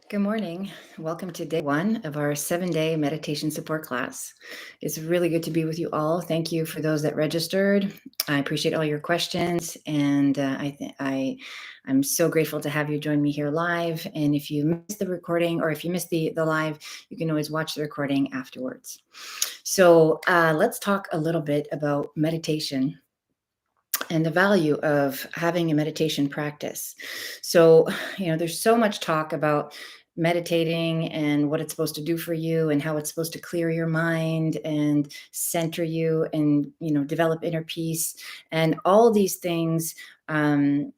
Good morning. Welcome to day one of our 7-day meditation support class. It's really good to be with you all. Thank you for those that registered. I appreciate all your questions, and I'm so grateful to have you join me here live. And if you missed the recording or if you missed the live, you can always watch the recording afterwards. So let's talk a little bit about meditation and the value of having a meditation practice. So, there's so much talk about meditating and what it's supposed to do for you and how it's supposed to clear your mind and center you and, develop inner peace. And all these things can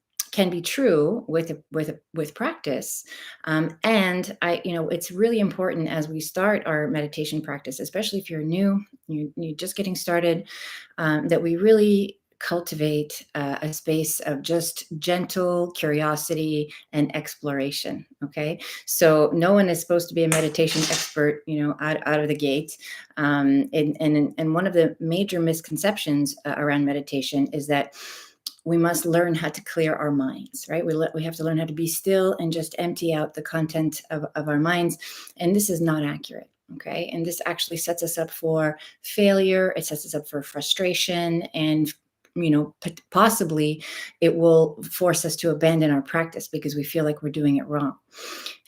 be true with practice. And it's really important as we start our meditation practice, especially if you're new, you're just getting started, that we really cultivate a space of just gentle curiosity and exploration. Okay. So no one is supposed to be a meditation expert, out of the gate. And one of the major misconceptions around meditation is that we must learn how to clear our minds, right? We have to learn how to be still and just empty out the content of our minds. And this is not accurate. Okay. And this actually sets us up for failure. It sets us up for frustration and possibly it will force us to abandon our practice because we feel like we're doing it wrong.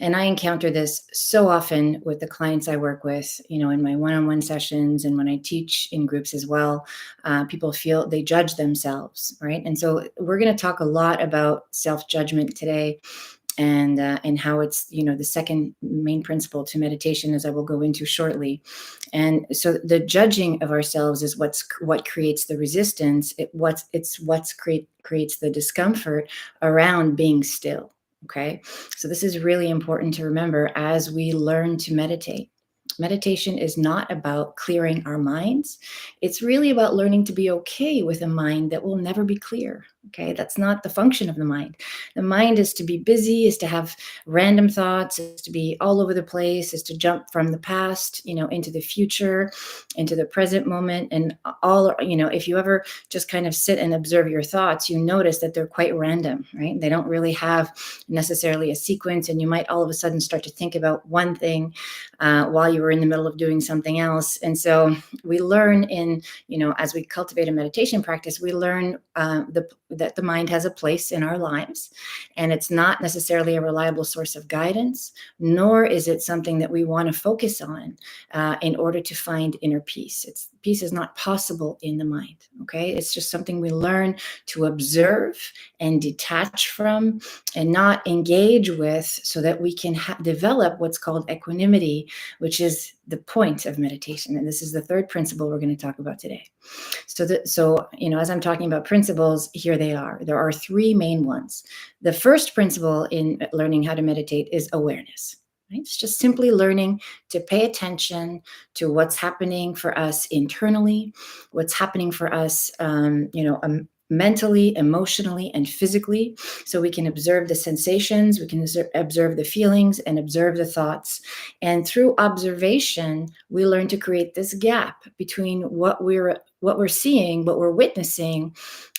And I encounter this so often with the clients I work with, in my one-on-one sessions and when I teach in groups as well. People feel they judge themselves, right? And so we're going to talk a lot about self-judgment today and how it's the second main principle to meditation, as I will go into shortly. And so the judging of ourselves is what creates the resistance. Creates the discomfort around being still. Okay, so this is really important to remember as we learn to meditate. Meditation is not about clearing our minds. It's really about learning to be okay with a mind that will never be clear. Okay, that's not the function of the mind. The mind is to be busy, is to have random thoughts, is to be all over the place, is to jump from the past, into the future, into the present moment. And if you ever just kind of sit and observe your thoughts, you notice that they're quite random, right? They don't really have necessarily a sequence, and you might all of a sudden start to think about one thing while you were in the middle of doing something else. And so we learn as we cultivate a meditation practice, we learn that the mind has a place in our lives, and it's not necessarily a reliable source of guidance, nor is it something that we want to focus on in order to find inner peace. Peace is not possible in the mind. Okay, it's just something we learn to observe and detach from and not engage with, so that we can develop what's called equanimity, which is the point of meditation. And this is the third principle we're going to talk about today. So as I'm talking about principles, here they are. There are three main ones. The first principle in learning how to meditate is awareness. Right? It's just simply learning to pay attention to what's happening for us internally, what's happening for us, mentally, emotionally, and physically. So we can observe the sensations, we can observe the feelings, and observe the thoughts. And through observation, we learn to create this gap between what we're seeing, what we're witnessing,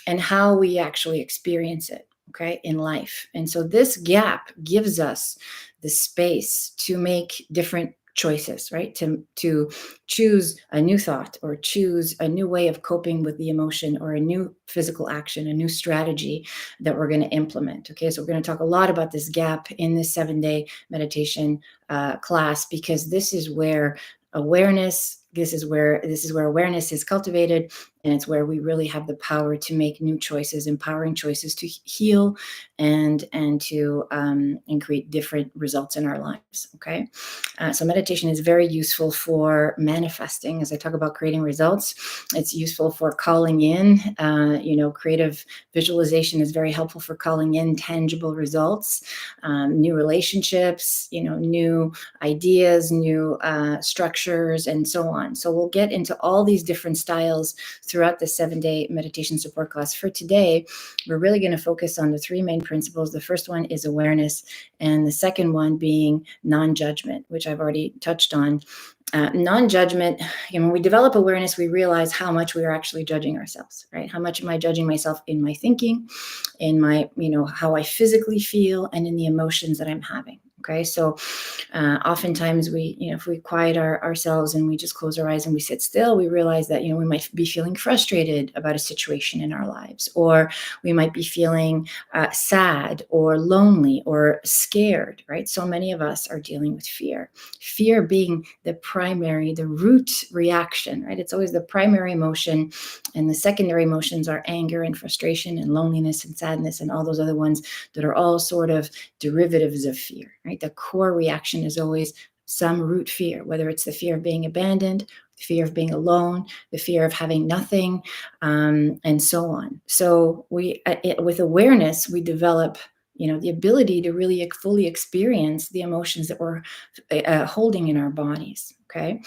and how we actually experience it, okay, in life. And so this gap gives us the space to make different choices, right? To choose a new thought or choose a new way of coping with the emotion or a new physical action, a new strategy that we're going to implement. Okay, so we're going to talk a lot about this gap in this 7-day meditation class, because this is where awareness is cultivated, and it's where we really have the power to make new choices, empowering choices to heal and to create different results in our lives. Okay, so meditation is very useful for manifesting. As I talk about creating results, it's useful for calling in. Creative visualization is very helpful for calling in tangible results, new relationships, new ideas, new structures, and so on. So we'll get into all these different styles throughout the 7-day meditation support class. For today, we're really going to focus on the three main principles. The first one is awareness, and the second one being non-judgment, which I've already touched on. Non-judgment, when we develop awareness, we realize how much we are actually judging ourselves, right? How much am I judging myself in my thinking, in my, how I physically feel, and in the emotions that I'm having. Okay, so oftentimes if we quiet ourselves and we just close our eyes and we sit still, we realize that, we might be feeling frustrated about a situation in our lives, or we might be feeling sad or lonely or scared, right? So many of us are dealing with fear being the root reaction, right? It's always the primary emotion, and the secondary emotions are anger and frustration and loneliness and sadness and all those other ones that are all sort of derivatives of fear, right? The core reaction is always some root fear, whether it's the fear of being abandoned, the fear of being alone, the fear of having nothing, and so on. So with awareness, we develop, the ability to really fully experience the emotions that we're holding in our bodies. Okay.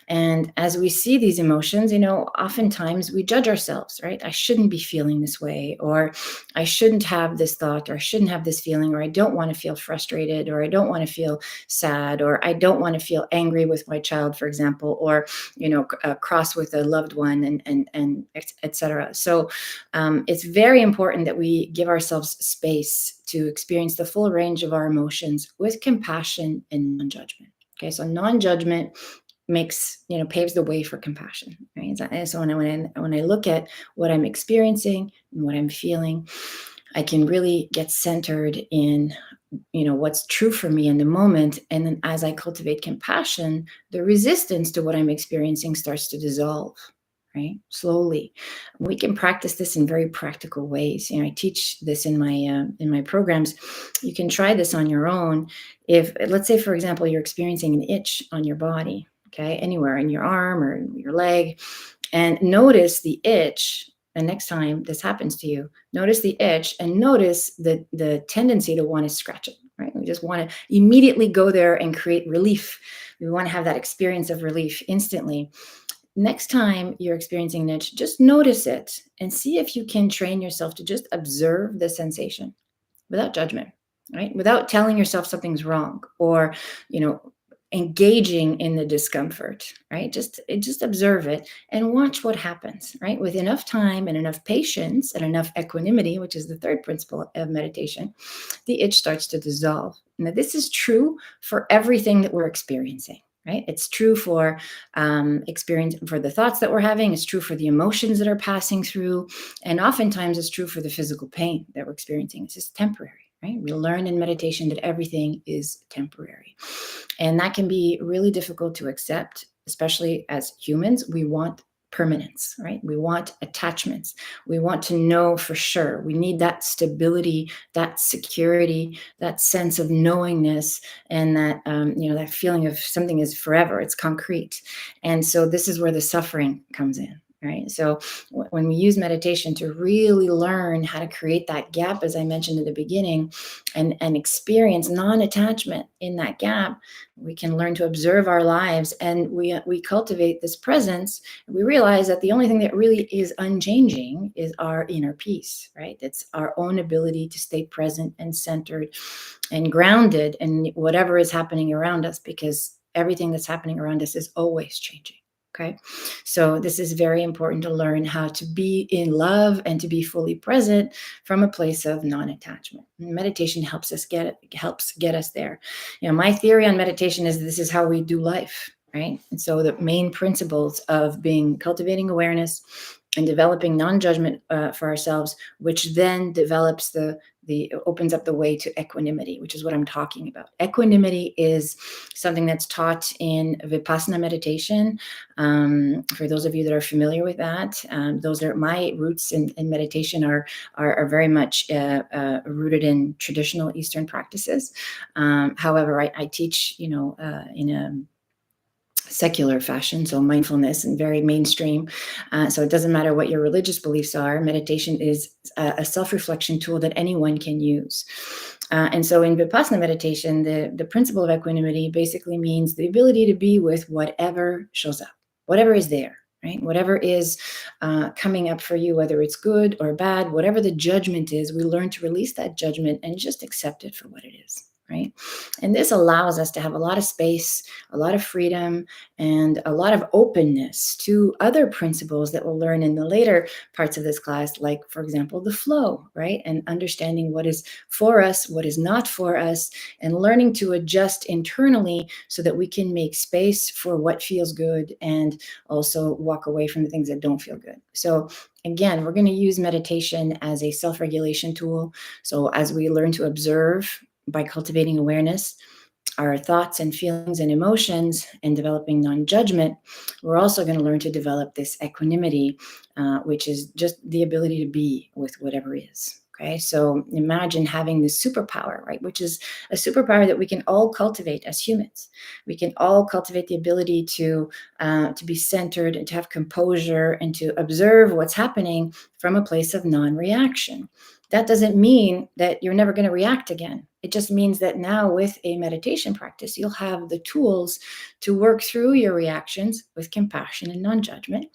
And as we see these emotions, oftentimes we judge ourselves, right? I shouldn't be feeling this way, or I shouldn't have this thought, or I shouldn't have this feeling, or I don't want to feel frustrated, or I don't want to feel sad, or I don't want to feel angry with my child, for example, or, cross with a loved one, and et cetera. So it's very important that we give ourselves space to experience the full range of our emotions with compassion and non-judgment. Okay, so non-judgment paves the way for compassion, right? So when I look at what I'm experiencing and what I'm feeling, I can really get centered in what's true for me in the moment. And then as I cultivate compassion, the resistance to what I'm experiencing starts to dissolve, right? Slowly. We can practice this in very practical ways. I teach this in my programs. You can try this on your own. If, let's say, for example, you're experiencing an itch on your body, okay, anywhere in your arm or your leg, and notice the itch. The next time this happens to you, notice the itch and notice the tendency to want to scratch it, right? We just want to immediately go there and create relief. We want to have that experience of relief instantly. Next time you're experiencing an itch, just notice it and see if you can train yourself to just observe the sensation without judgment, right? Without telling yourself something's wrong, or, engaging in the discomfort, right? Just observe it and watch what happens, right? With enough time and enough patience and enough equanimity, which is the third principle of meditation, the itch starts to dissolve. Now, this is true for everything that we're experiencing. Right? It's true for experience, for the thoughts that we're having. It's true for the emotions that are passing through, and oftentimes it's true for the physical pain that we're experiencing. It's just temporary, right? We learn in meditation that everything is temporary, and that can be really difficult to accept, especially as humans. We want permanence, right? We want attachments. We want to know for sure. We need that stability, that security, that sense of knowingness, and that that feeling of something is forever. It's concrete, and so this is where the suffering comes in. Right. So when we use meditation to really learn how to create that gap, as I mentioned at the beginning, and experience non-attachment in that gap, we can learn to observe our lives, and we cultivate this presence. We realize that the only thing that really is unchanging is our inner peace, right? It's our own ability to stay present and centered and grounded in whatever is happening around us, because everything that's happening around us is always changing. Okay. So this is very important to learn how to be in love and to be fully present from a place of non-attachment. Meditation helps get us there. My theory on meditation is this is how we do life, right? And so the main principles of cultivating awareness and developing non-judgment for ourselves, which then develops opens up the way to equanimity, which is what I'm talking about. Equanimity is something that's taught in Vipassana meditation. For those of you that are familiar with that, those are my roots in meditation are very much rooted in traditional Eastern practices. However, I teach, in a secular fashion, so mindfulness and very mainstream. So it doesn't matter what your religious beliefs are. Meditation is a self-reflection tool that anyone can use. And so in Vipassana meditation, the principle of equanimity basically means the ability to be with whatever shows up, whatever is there, right? Whatever is coming up for you, whether it's good or bad, whatever the judgment is, we learn to release that judgment and just accept it for what it is. right? And this allows us to have a lot of space, a lot of freedom, and a lot of openness to other principles that we'll learn in the later parts of this class, like, for example, the flow, right? And understanding what is for us, what is not for us, and learning to adjust internally so that we can make space for what feels good and also walk away from the things that don't feel good. So again, we're going to use meditation as a self-regulation tool. So as we learn to observe by cultivating awareness, our thoughts and feelings and emotions, and developing non-judgment, we're also going to learn to develop this equanimity, which is just the ability to be with whatever is. Okay, so imagine having this superpower, right? Which is a superpower that we can all cultivate as humans. We can all cultivate the ability to be centered and to have composure and to observe what's happening from a place of non-reaction. That doesn't mean that you're never going to react again. It just means that now with a meditation practice, you'll have the tools to work through your reactions with compassion and non-judgment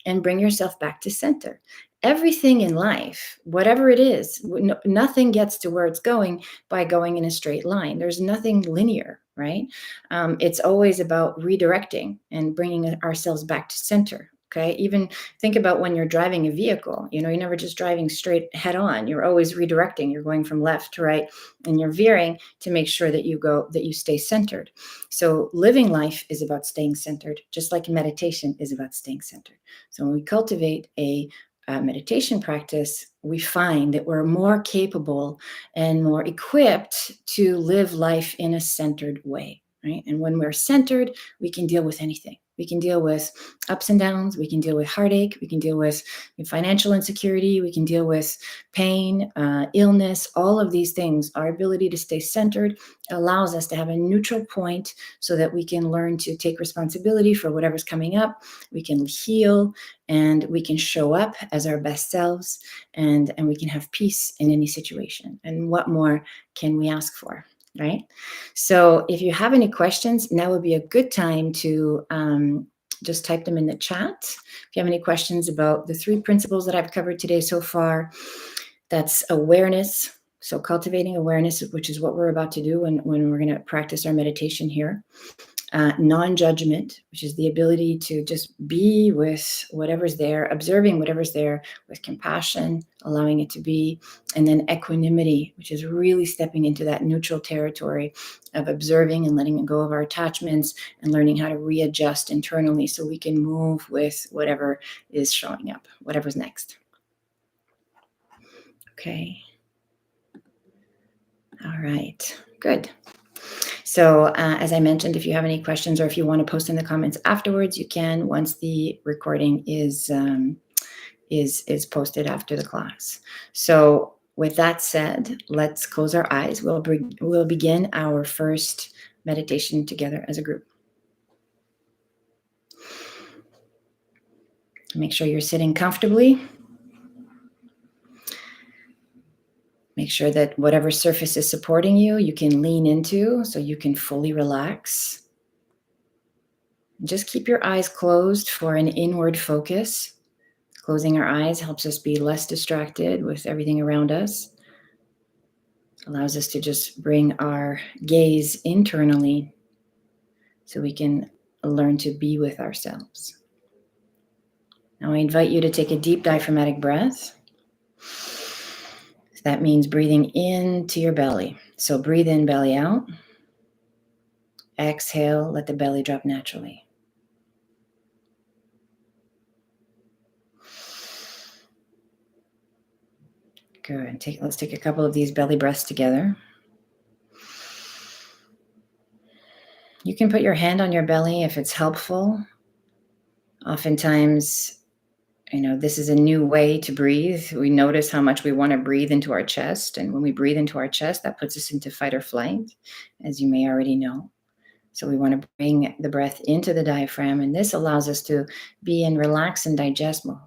and bring yourself back to center. Everything in life, whatever it is, nothing gets to where it's going by going in a straight line. There's nothing linear, right? It's always about redirecting and bringing ourselves back to center. Okay, even think about when you're driving a vehicle. You're never just driving straight head on. You're always redirecting. You're going from left to right, and you're veering to make sure that you stay centered. So living life is about staying centered, just like meditation is about staying centered. So when we cultivate a meditation practice, we find that we're more capable and more equipped to live life in a centered way, right? And when we're centered, we can deal with anything. We can deal with ups and downs. We can deal with heartache. We can deal with financial insecurity. We can deal with pain, illness, all of these things. Our ability to stay centered allows us to have a neutral point so that we can learn to take responsibility for whatever's coming up. We can heal and we can show up as our best selves, and we can have peace in any situation. And what more can we ask for? Right? So if you have any questions, now would be a good time to just type them in the chat. If you have any questions about the 3 principles that I've covered today so far, that's awareness. So cultivating awareness, which is what we're about to do when we're going to practice our meditation here. Non-judgment, which is the ability to just be with whatever's there, observing whatever's there with compassion, allowing it to be. And then equanimity, which is really stepping into that neutral territory of observing and letting go of our attachments and learning how to readjust internally so we can move with whatever is showing up, whatever's next. Okay. All right, good. So as I mentioned, if you have any questions or if you want to post in the comments afterwards, you can once the recording is posted after the class. So with that said, let's close our eyes. We'll begin our first meditation together as a group. Make sure you're sitting comfortably. Make sure that whatever surface is supporting you, you can lean into so you can fully relax. Just keep your eyes closed for an inward focus. Closing our eyes helps us be less distracted with everything around us. Allows us to just bring our gaze internally so we can learn to be with ourselves. Now I invite you to take a deep diaphragmatic breath. That means breathing into your belly. So breathe in, belly out. Exhale, let the belly drop naturally. Good. Let's take a couple of these belly breaths together. You can put your hand on your belly if it's helpful. Oftentimes, this is a new way to breathe. We notice how much we want to breathe into our chest. And when we breathe into our chest, that puts us into fight or flight, as you may already know. So we want to bring the breath into the diaphragm, and this allows us to be in relax and digest mode.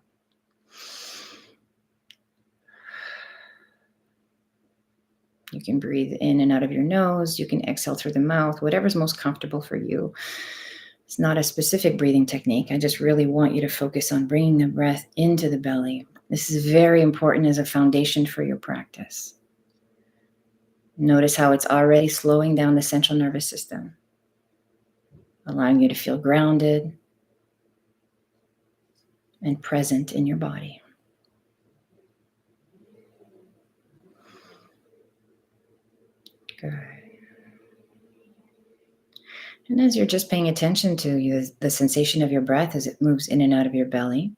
You can breathe in and out of your nose. You can exhale through the mouth, whatever's most comfortable for you. It's not a specific breathing technique. I just really want you to focus on bringing the breath into the belly. This is very important as a foundation for your practice. Notice how it's already slowing down the central nervous system, allowing you to feel grounded and present in your body. Good. And as you're just paying attention to the sensation of your breath as it moves in and out of your belly,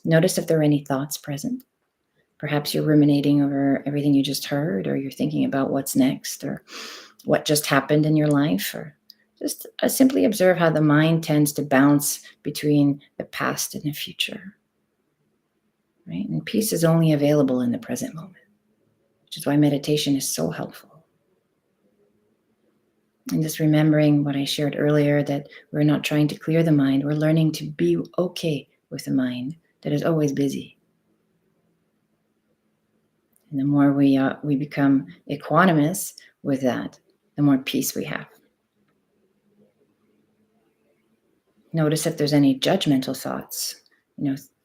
notice if there are any thoughts present. Perhaps you're ruminating over everything you just heard, or you're thinking about what's next, or what just happened in your life, or just simply observe how the mind tends to bounce between the past and the future. Right? And peace is only available in the present moment, which is why meditation is so helpful. And just remembering what I shared earlier, that we're not trying to clear the mind, we're learning to be okay with a mind that is always busy. And the more we become equanimous with that, the more peace we have. Notice if there's any judgmental thoughts,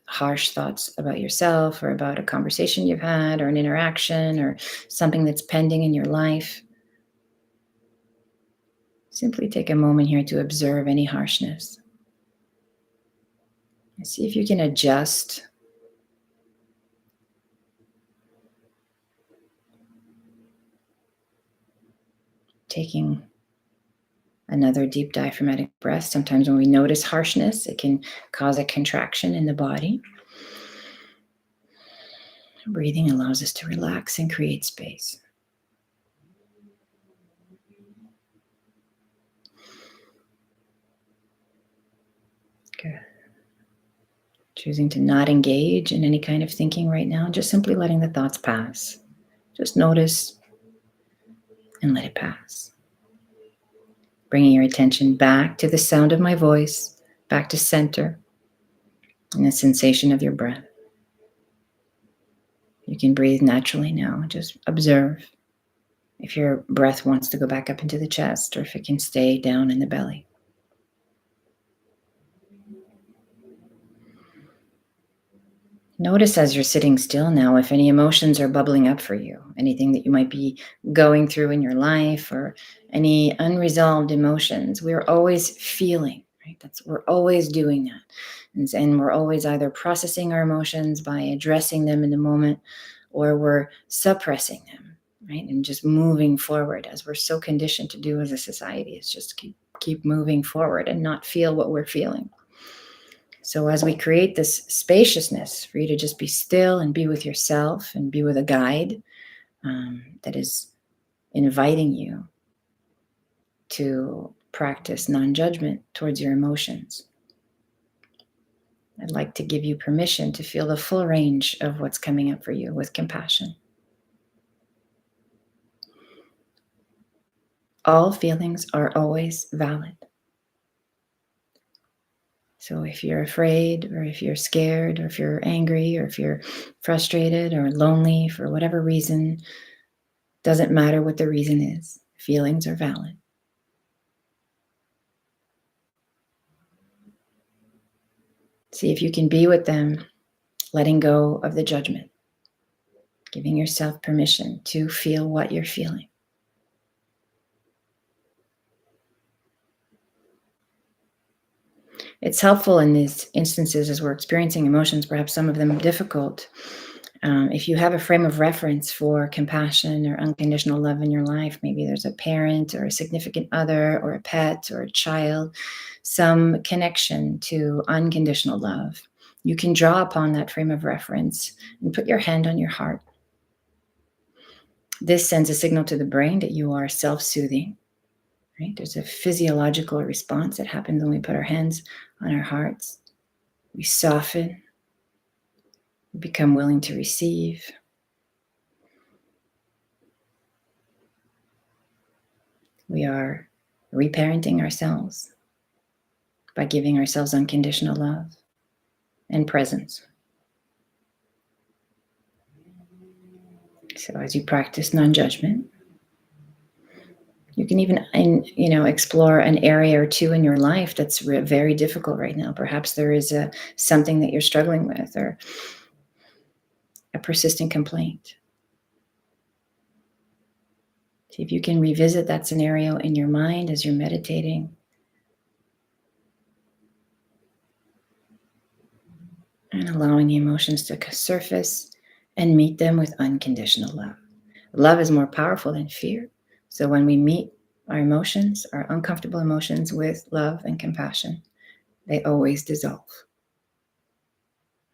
harsh thoughts about yourself or about a conversation you've had or an interaction or something that's pending in your life. Simply take a moment here to observe any harshness. And see if you can adjust. Taking another deep diaphragmatic breath. Sometimes when we notice harshness, it can cause a contraction in the body. Breathing allows us to relax and create space. Good. Choosing to not engage in any kind of thinking right now, just simply letting the thoughts pass. Just notice and let it pass. Bringing your attention back to the sound of my voice, back to center, and the sensation of your breath. You can breathe naturally now. Just observe if your breath wants to go back up into the chest or if it can stay down in the belly. Notice as you're sitting still now if any emotions are bubbling up for you, anything that you might be going through in your life or any unresolved emotions. We're always feeling, right? We're always doing that. And we're always either processing our emotions by addressing them in the moment or we're suppressing them, right? And just moving forward as we're so conditioned to do as a society is just keep moving forward and not feel what we're feeling. So as we create this spaciousness for you to just be still and be with yourself and be with a guide that is inviting you to practice non-judgment towards your emotions, I'd like to give you permission to feel the full range of what's coming up for you with compassion. All feelings are always valid. So if you're afraid or if you're scared or if you're angry or if you're frustrated or lonely for whatever reason, doesn't matter what the reason is, feelings are valid. See if you can be with them, letting go of the judgment, giving yourself permission to feel what you're feeling. It's helpful in these instances as we're experiencing emotions, perhaps some of them difficult. If you have a frame of reference for compassion or unconditional love in your life, maybe there's a parent or a significant other or a pet or a child, some connection to unconditional love. You can draw upon that frame of reference and put your hand on your heart. This sends a signal to the brain that you are self-soothing. Right? There's a physiological response that happens when we put our hands on our hearts. We soften, we become willing to receive. We are reparenting ourselves by giving ourselves unconditional love and presence. So as you practice non-judgment, you can even, explore an area or two in your life that's very difficult right now. Perhaps there is something that you're struggling with or a persistent complaint. See if you can revisit that scenario in your mind as you're meditating. And allowing the emotions to surface and meet them with unconditional love. Love is more powerful than fear. So when we meet our emotions, our uncomfortable emotions, with love and compassion, they always dissolve.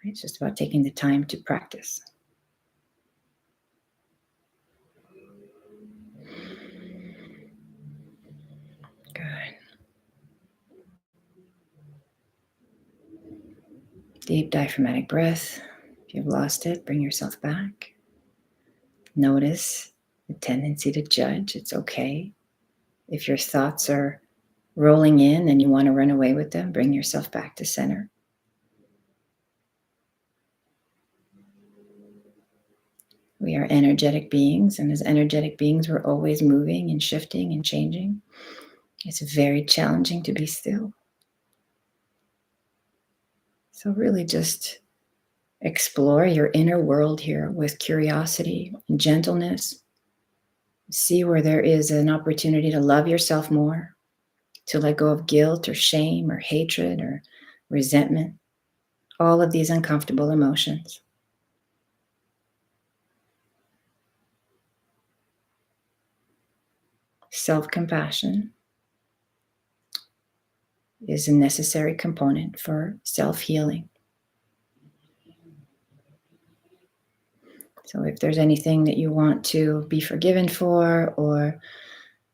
It's just about taking the time to practice. Good. Deep diaphragmatic breath. If you've lost it, bring yourself back. Notice the tendency to judge. It's okay. If your thoughts are rolling in and you want to run away with them, bring yourself back to center. We are energetic beings, and as energetic beings, we're always moving and shifting and changing. It's very challenging to be still. So really just explore your inner world here with curiosity and gentleness. See where there is an opportunity to love yourself more, to let go of guilt or shame or hatred or resentment, all of these uncomfortable emotions. Self-compassion is a necessary component for self-healing. So if there's anything that you want to be forgiven for or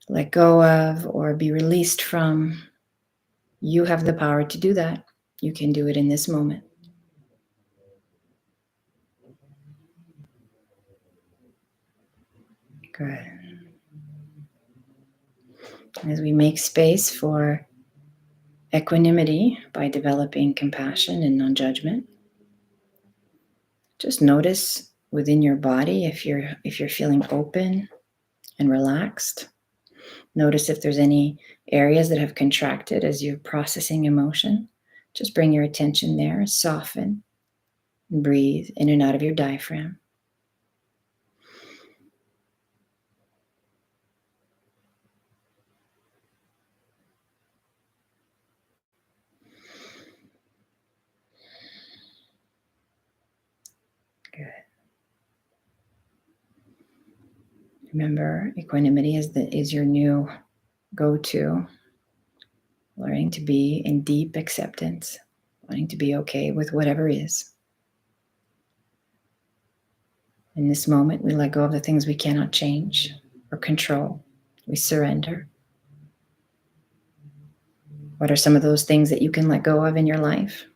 let go of or be released from, you have the power to do that. You can do it in this moment. Good. As we make space for equanimity by developing compassion and non-judgment, just notice within your body if you're feeling open and relaxed. Notice if there's any areas that have contracted as you're processing emotion. Just bring your attention there, soften, and breathe in and out of your diaphragm. Good. Remember, equanimity is your new go-to. Learning to be in deep acceptance, wanting to be okay with whatever is. In this moment, we let go of the things we cannot change or control. We surrender. What are some of those things that you can let go of in your life?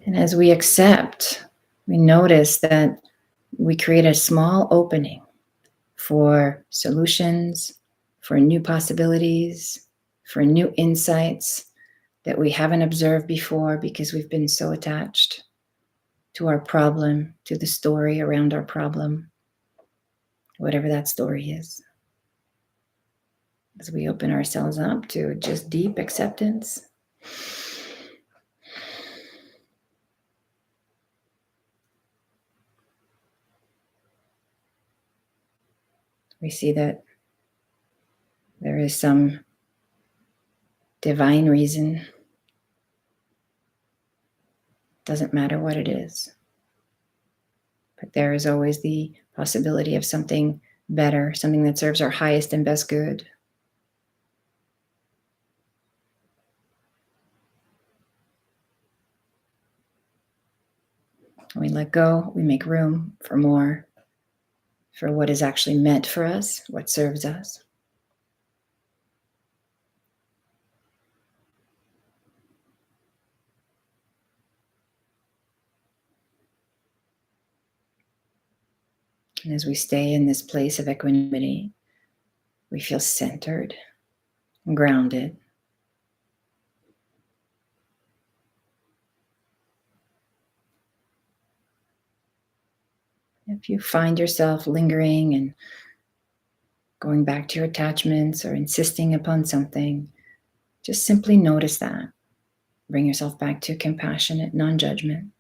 And as we accept, we notice that we create a small opening for solutions, for new possibilities, for new insights that we haven't observed before because we've been so attached to our problem, to the story around our problem, whatever that story is. As we open ourselves up to just deep acceptance, we see that there is some divine reason. Doesn't matter what it is. But there is always the possibility of something better, something that serves our highest and best good. When we let go, we make room for more, for what is actually meant for us, what serves us. And as we stay in this place of equanimity, we feel centered and grounded. If you find yourself lingering and going back to your attachments or insisting upon something, just simply notice that. Bring yourself back to compassionate non-judgment.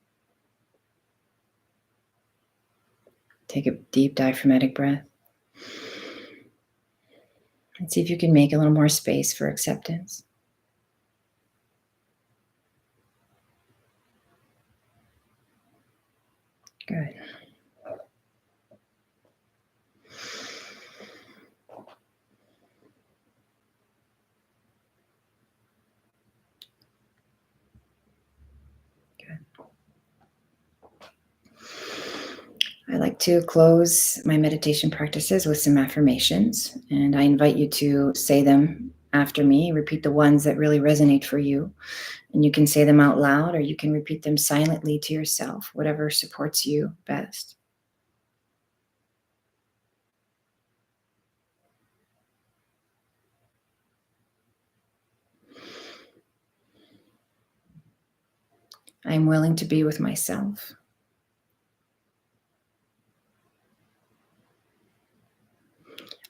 Take a deep diaphragmatic breath. And see if you can make a little more space for acceptance. Good. I like to close my meditation practices with some affirmations, and I invite you to say them after me. Repeat the ones that really resonate for you, and you can say them out loud or you can repeat them silently to yourself, whatever supports you best. I am willing to be with myself.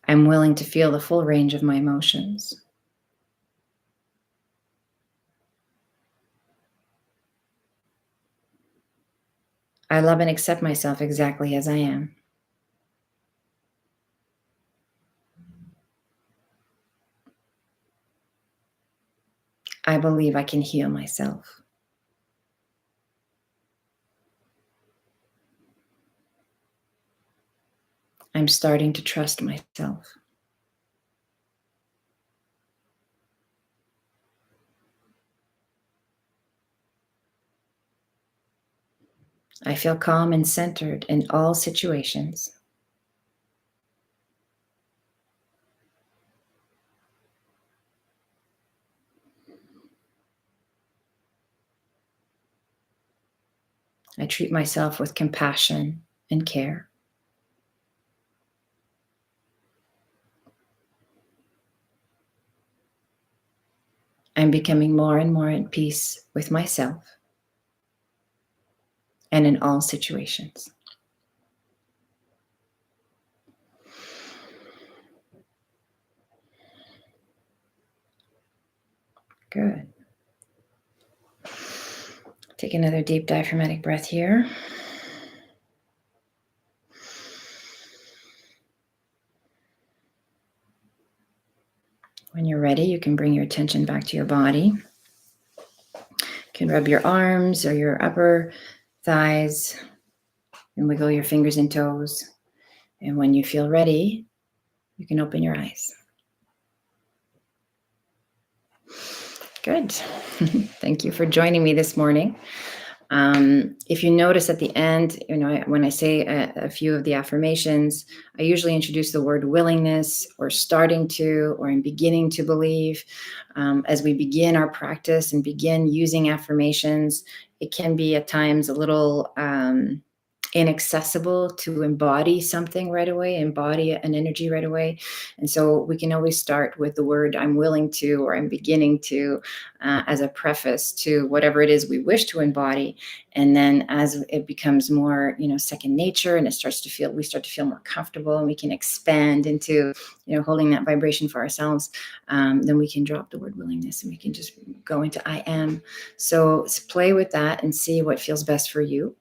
I'm willing to feel the full range of my emotions. I love and accept myself exactly as I am. I believe I can heal myself. I'm starting to trust myself. I feel calm and centered in all situations. I treat myself with compassion and care. I'm becoming more and more at peace with myself and in all situations. Good. Take another deep diaphragmatic breath here. When you're ready, you can bring your attention back to your body. You can rub your arms or your upper thighs and wiggle your fingers and toes. And when you feel ready, you can open your eyes. Good. Thank you for joining me this morning. If you notice at the end, when I say a few of the affirmations, I usually introduce the word willingness or starting to, or I'm beginning to believe. As we begin our practice and begin using affirmations, it can be at times a little inaccessible to embody something right away, embody an energy right away. And so we can always start with the word I'm willing to, or I'm beginning to, as a preface to whatever it is we wish to embody. And then as it becomes more, second nature, and we start to feel more comfortable, and we can expand into, holding that vibration for ourselves, then we can drop the word willingness and we can just go into I am. So play with that and see what feels best for you.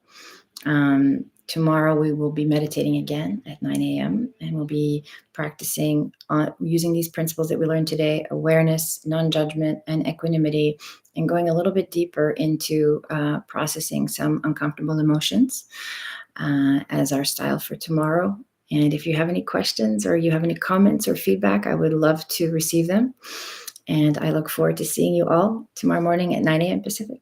Tomorrow we will be meditating again at 9 a.m. and we'll be practicing on using these principles that we learned today: awareness, non-judgment, and equanimity, and going a little bit deeper into processing some uncomfortable emotions as our style for tomorrow. And if you have any questions or you have any comments or feedback, I would love to receive them. And I look forward to seeing you all tomorrow morning at 9 a.m. Pacific.